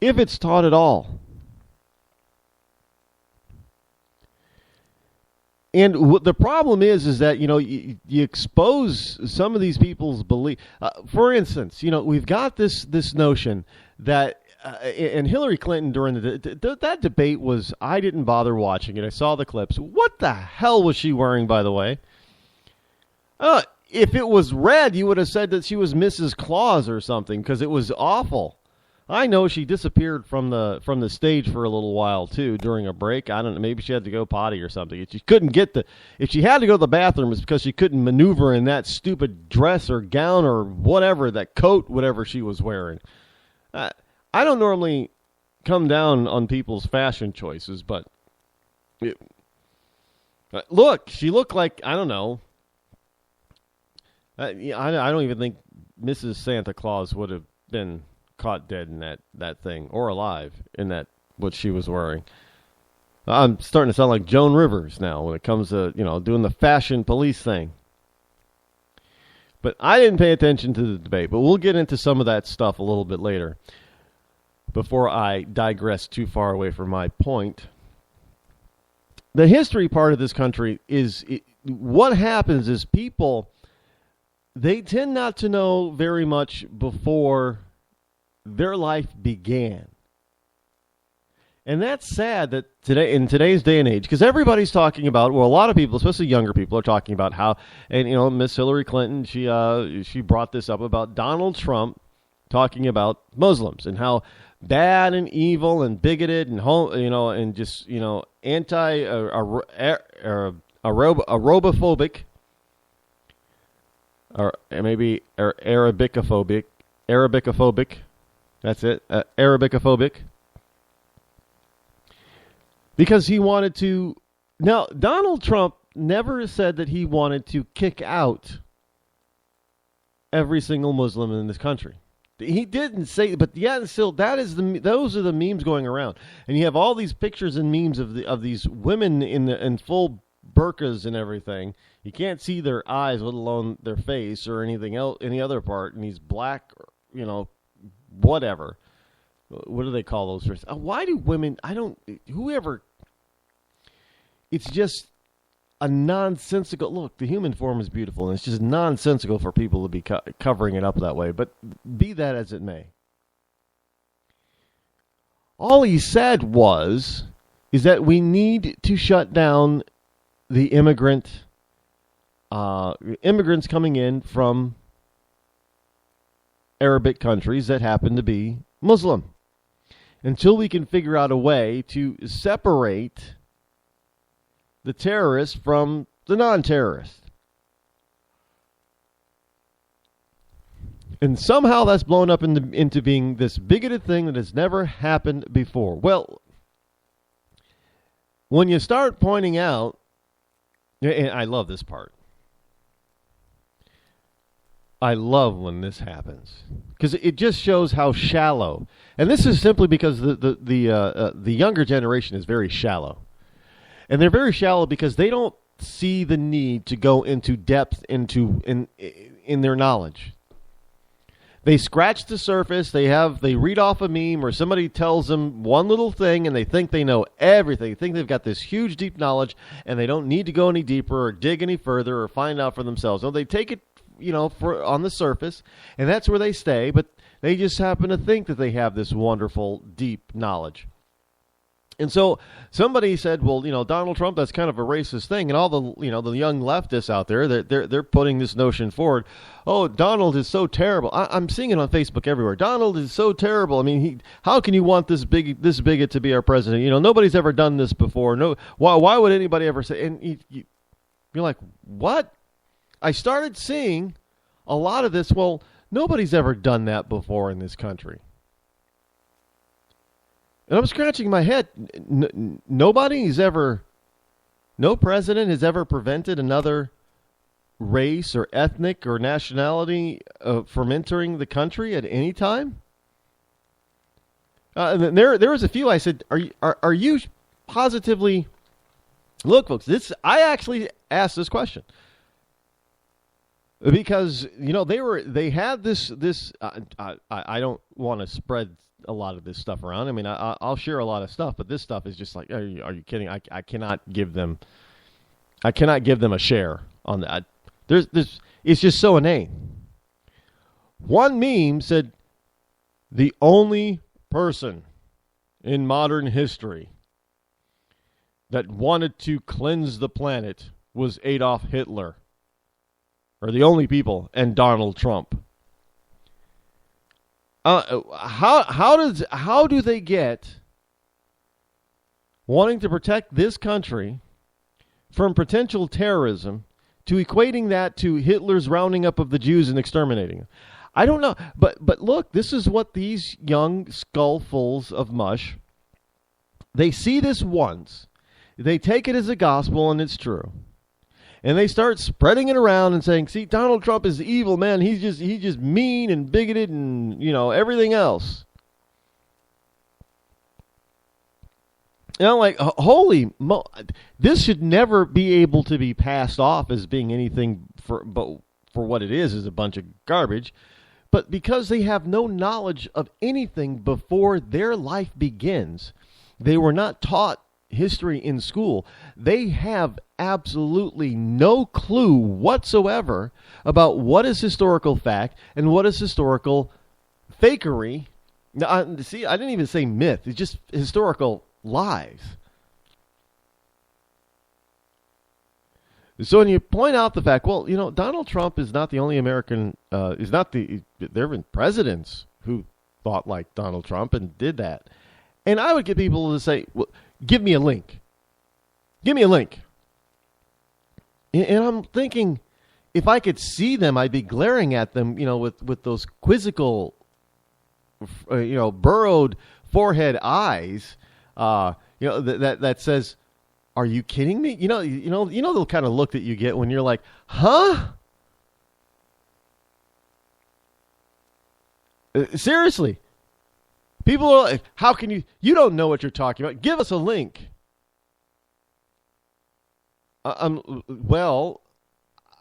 if it's taught at all. And the problem is that, you expose some of these people's belief. For instance, we've got this notion that, and Hillary Clinton during that debate was, I didn't bother watching it. I saw the clips. What the hell was she wearing, by the way? If it was red, you would have said that she was Mrs. Claus or something, because it was awful. I know she disappeared from the stage for a little while too during a break. I don't know, maybe she had to go potty or something. If she had to go to the bathroom, it's because she couldn't maneuver in that stupid dress or gown or whatever, that coat, whatever she was wearing. I don't normally come down on people's fashion choices, but look, she looked like, I don't know. I don't even think Mrs. Santa Claus would have been caught dead in that thing, or alive in that, what she was wearing. I'm starting to sound like Joan Rivers now when it comes to, doing the fashion police thing. But I didn't pay attention to the debate, but we'll get into some of that stuff a little bit later before I digress too far away from my point. The history part of this country is, what happens is people, they tend not to know very much before their life began. And that's sad that today, in today's day and age, because everybody's talking about, well, a lot of people, especially younger people, are talking about how, and Miss Hillary Clinton, she brought this up about Donald Trump talking about Muslims and how bad and evil and bigoted and and just anti Arabophobic, or maybe Arabicophobic. That's it, Arabicophobic. Because he wanted to... Now, Donald Trump never said that he wanted to kick out every single Muslim in this country. He didn't say, but yeah, still, those are the memes going around. And you have all these pictures and memes of these women in full burqas and everything. You can't see their eyes, let alone their face or anything else, any other part. And he's black, whatever. What do they call those? Why do women? Whoever. It's just a nonsensical look. The human form is beautiful, and it's just nonsensical for people to be covering it up that way. But be that as it may, all he said is that we need to shut down the immigrants coming in from Arabic countries that happen to be Muslim, until we can figure out a way to separate the terrorists from the non-terrorists. And somehow that's blown up into being this bigoted thing that has never happened before. Well, when you start pointing out, and I love this part. I love when this happens, because it just shows how shallow. And this is simply because the younger generation is very shallow. And they're very shallow because they don't see the need to go into depth in their knowledge. They scratch the surface. They read off a meme, or somebody tells them one little thing, and they think they know everything. They think they've got this huge, deep knowledge, and they don't need to go any deeper or dig any further or find out for themselves. No, they take it, on the surface, and that's where they stay. But they just happen to think that they have this wonderful, deep knowledge. And so somebody said, well, Donald Trump, that's kind of a racist thing. And all the, the young leftists out there, they're putting this notion forward. Oh, Donald is so terrible. I'm seeing it on Facebook everywhere. Donald is so terrible. I mean, how can you want this bigot to be our president? Nobody's ever done this before. No, why would anybody ever say? And you're like, what? I started seeing a lot of this. Well, nobody's ever done that before in this country. And I'm scratching my head. No president has ever prevented another race or ethnic or nationality from entering the country at any time. And there was a few. I said, "Are you positively?" Look, folks, I actually asked this question. because they had this. I don't want to spread a lot of this stuff around. I mean, I'll share a lot of stuff, but this stuff is just like, are you kidding? I cannot give them a share on that. It's just so inane. One meme said, the only person in modern history that wanted to cleanse the planet was Adolf Hitler. Or the only people, and Donald Trump. How do they get wanting to protect this country from potential terrorism to equating that to Hitler's rounding up of the Jews and exterminating them? I don't know, but look, this is what these young skullfuls of mush, they see this once, they take it as a gospel, and it's true. And they start spreading it around and saying, see, Donald Trump is evil, man. He's just mean and bigoted and, everything else. Like, this should never be able to be passed off as being anything for what it is a bunch of garbage. But because they have no knowledge of anything before their life begins, they were not taught history in school. They have absolutely no clue whatsoever about what is historical fact and what is historical fakery. Now, see, I didn't even say myth. It's just historical lies. So when you point out the fact, well, Donald Trump is not the only American, there have been presidents who thought like Donald Trump and did that. And I would get people to say, well, give me a link. Give me a link. And I'm thinking, if I could see them, I'd be glaring at them, with those quizzical, burrowed forehead eyes, that says, are you kidding me? The kind of look that you get when you're like, huh? Seriously. People are like, how can you don't know what you're talking about. Give us a link. Well,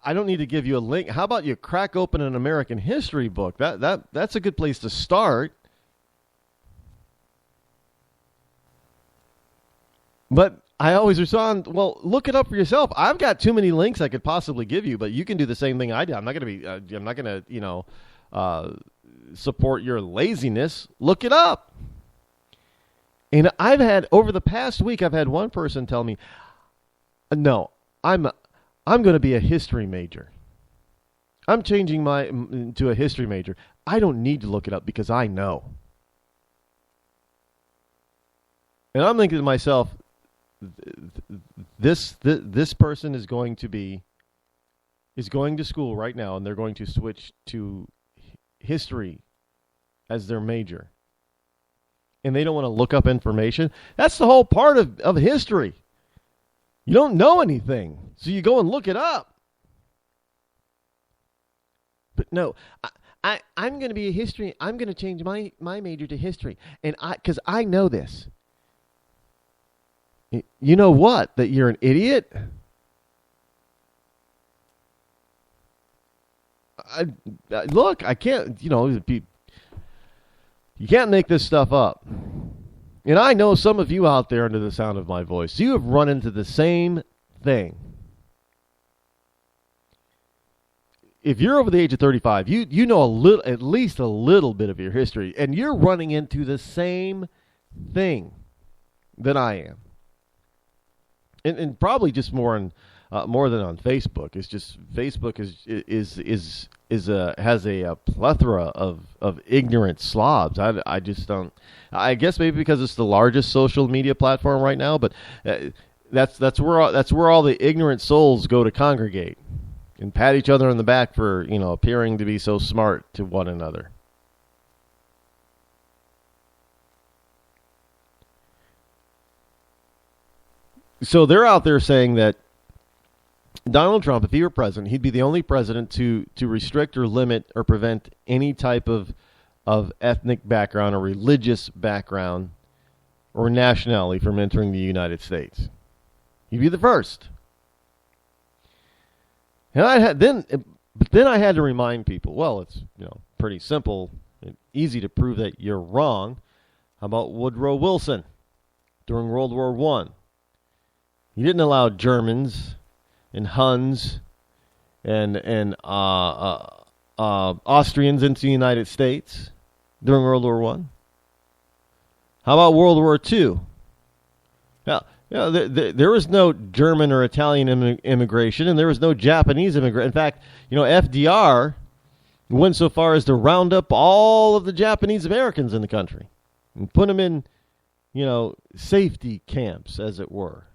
I don't need to give you a link. How about you crack open an American history book? That's a good place to start. But I always respond, well, look it up for yourself. I've got too many links I could possibly give you, but you can do the same thing I did. I'm not going to support your laziness. Look it up. And over the past week, I've had one person tell me, no, I'm going to be a history major. I'm changing to a history major. I don't need to look it up because I know. And I'm thinking to myself, this person is going to school right now, and they're going to switch to history as their major. And they don't want to look up information. That's the whole part of history. You don't know anything, so you go and look it up. But no, I'm going to be a history. I'm going to change my major to history, and because I know this. You know what? That you're an idiot? Look, I can't, you can't make this stuff up. And I know some of you out there under the sound of my voice, you have run into the same thing. If you're over the age of 35, you know at least a little bit of your history, and you're running into the same thing that I am. And probably just more than on Facebook. It's just Facebook has a plethora of ignorant slobs. I just don't. I guess maybe because it's the largest social media platform right now, but that's where all the ignorant souls go to congregate and pat each other on the back for appearing to be so smart to one another. So they're out there saying that Donald Trump, if he were president, he'd be the only president to restrict or limit or prevent any type of ethnic background or religious background or nationality from entering the United States. He'd be the first. And But then I had to remind people, well, it's pretty simple and easy to prove that you're wrong. How about Woodrow Wilson during World War I? He didn't allow Germans and Huns and Austrians into the United States during World War I. How about World War II? Now, there was no German or Italian immigration, and there was no Japanese immigration. In fact, FDR went so far as to round up all of the Japanese Americans in the country and put them in, safety camps, as it were.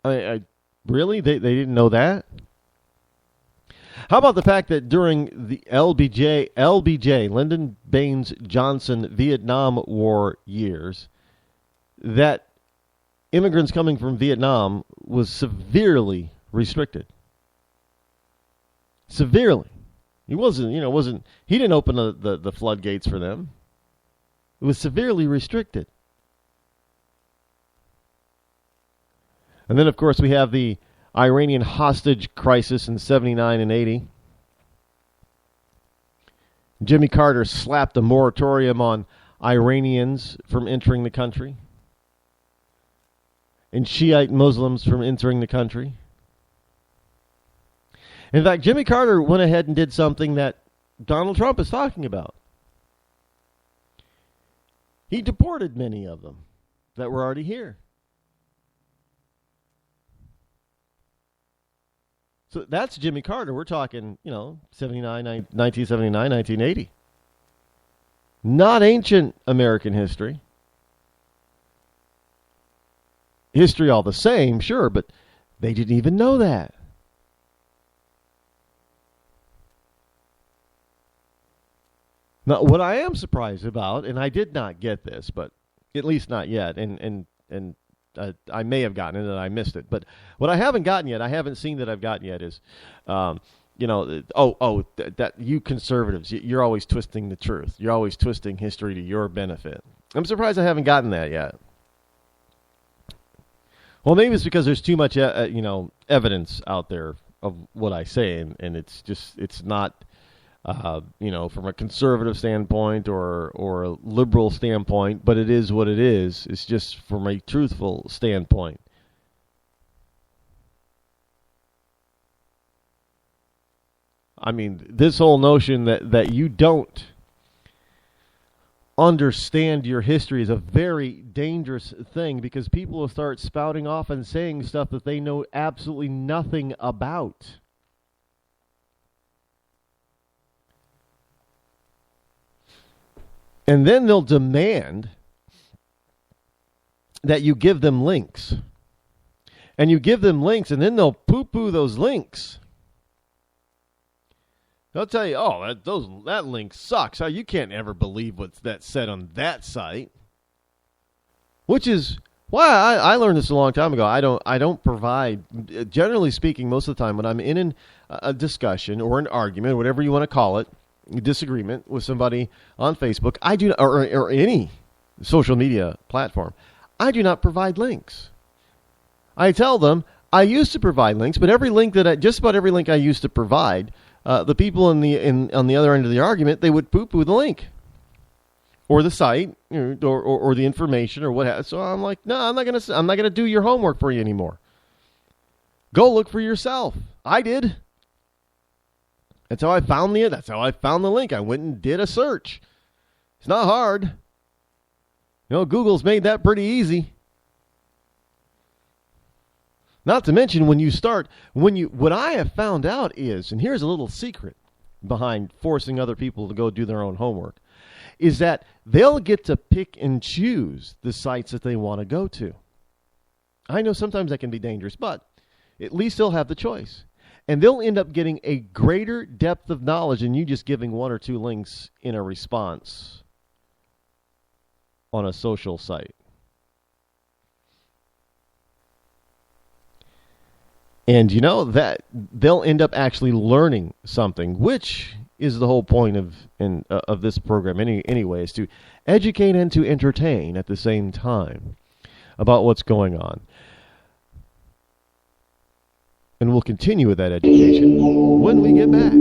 Really? They didn't know that? How about the fact that during the LBJ, Lyndon Baines Johnson Vietnam War years, that immigrants coming from Vietnam was severely restricted. Severely. He he didn't open the floodgates for them. It was severely restricted. And then, of course, we have the Iranian hostage crisis in 79 and 80. Jimmy Carter slapped a moratorium on Iranians from entering the country and Shiite Muslims from entering the country. In fact, Jimmy Carter went ahead and did something that Donald Trump is talking about. He deported many of them that were already here. So that's Jimmy Carter. We're talking, 1979, 1980. Not ancient American history. History all the same, sure, but they didn't even know that. Now, what I am surprised about, and I did not get this, but at least not yet, and I may have gotten it and I missed it. But what I haven't gotten yet, I haven't seen that I've gotten yet is, that you conservatives, you're always twisting the truth. You're always twisting history to your benefit. I'm surprised I haven't gotten that yet. Well, maybe it's because there's too much, evidence out there of what I say, and it's not, from a conservative standpoint or a liberal standpoint, but it is what it is. It's just from a truthful standpoint. I mean, this whole notion that you don't understand your history is a very dangerous thing, because people will start spouting off and saying stuff that they know absolutely nothing about. And then they'll demand that you give them links. And you give them links, and then they'll poo-poo those links. They'll tell you, that link sucks. You can't ever believe that's said on that site. Which is why I learned this a long time ago. I don't provide, generally speaking, most of the time when I'm in a discussion or an argument, whatever you want to call it, disagreement with somebody on Facebook, I do, or any social media platform, I do not provide links. I tell them I used to provide links, but just about every link I used to provide, the people on the other end of the argument, they would poo-poo the link or the site, or the information or what. So I'm like, no, I'm not gonna do your homework for you anymore. Go look for yourself. I did. That's how I found the link. I went and did a search. It's not hard. Google's made that pretty easy. Not to mention what I have found out is, and here's a little secret behind forcing other people to go do their own homework, is that they'll get to pick and choose the sites that they want to go to. I know sometimes that can be dangerous, but at least they'll have the choice. And they'll end up getting a greater depth of knowledge than you just giving one or two links in a response on a social site. And that they'll end up actually learning something, which is the whole point of this program anyway, is to educate and to entertain at the same time about what's going on. And we'll continue with that education when we get back.